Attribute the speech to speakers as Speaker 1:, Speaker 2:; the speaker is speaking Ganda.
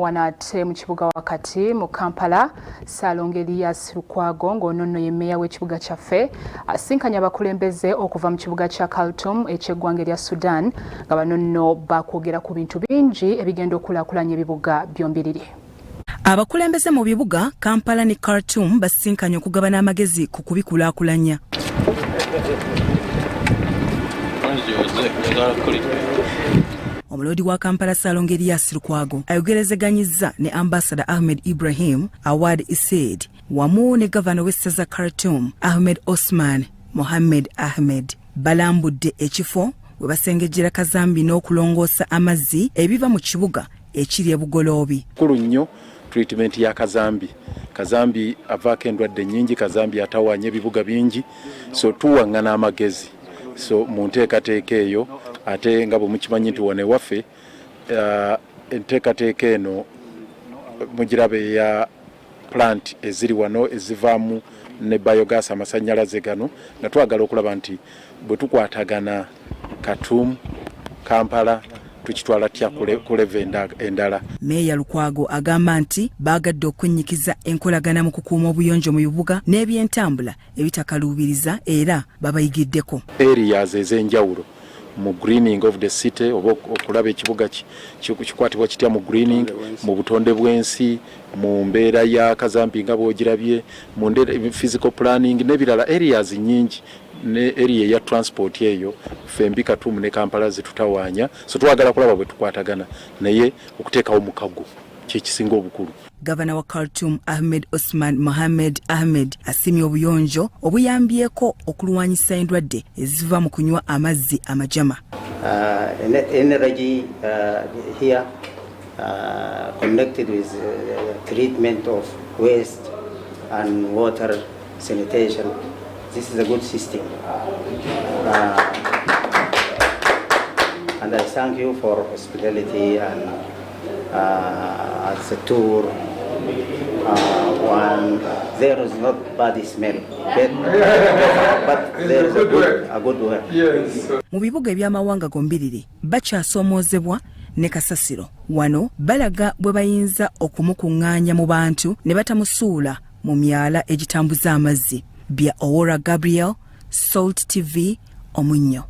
Speaker 1: wanate mu kibuga wakati mu Kampala Mmeeya Lukwago ng'ono ye Mmeeya w'ekibuga kyaffe asinkanye abakulembeze okuva mu kibuga kya Khartoum eky'eggwanga lya Sudan nga bano nno bakwogera ku bintu bingi ebigenda okulaakulanya ebibuga byombiriri.
Speaker 2: Abakulembeze mu bibuga Kampala ne Khartoum basinkanye okugabana amagezi ku kubikulaakulanya. Omulodi wa Kampala Mmeeya Lukwago ayogerezeganyizza ne Ambassador Ahmed Ibrahim Awad Isid wamu ne Gavana w'essaza Khartoum Ahmed Osman Mohammed Ahmed balambudde ekifo we basengejjera kazambi n'okulongoosa amazzi ebiva mu kibuga ekiri ebugoloobi.
Speaker 3: Kulu nnyo treatment ya kazambi avaako endwadde nnyingi, kazambi atawaanya ebibuga bingi, so tuwaŋŋana amagezi. So mu nteekateeka eyo ate nga bwe mukimanyi nti wano ewaffe enteekateeka eno mugirabe ya plant eziri wano ezivaamu ne biogas amasannyalaze gano nga twagala okulaba nti bwe tukwatagana Khartoum, Kampala tukitwala tya ku leve endala.
Speaker 2: Mmeeya Lukwago agamba nti baagadde okwenyikiza enkolagana mu kukuuma obuyonjo mu bibuga n'ebyentambula ebitakaluubiriza era babayigiddeko.
Speaker 3: Areas ez'enjawulo mu greening of the city oba okulaba ekibuga kikwatibwa kitya mu greening, mu butonde bw'ensi, mu mbeera ya kazambi nga bw'ogirabye, mu physical planning n'ebirala areas nnyingi ne area ya transport eyo fembi Khartoum ne Kampala zitutawaanya, so twagala kulaba bwe tukwatagana naye okuteekawo mukago kyekisinga obukulu.
Speaker 2: Gavana wa Khartoum Ahmed Osman Mohammed Ahmed asimye obuyonjo obuyambyeko okulwanyisa endwadde eziva mu kunywa amazzi amajama.
Speaker 4: Energy here connected with treatment of waste and water sanitation. This is a good system, and I thank you for hospitality and as a tour. One, there is not bad smell, but there is a good work.
Speaker 2: Yes. Mu bibuga eby'amawanga gombiriri bakyasoomoozebwa ne kasasiro wano balaga bwe bayinza okumukuŋŋaanya mu bantu ne batamusuula mu myala egitambuza amazzi. Bya Owora Gabriel, Salt TV, Omunyo.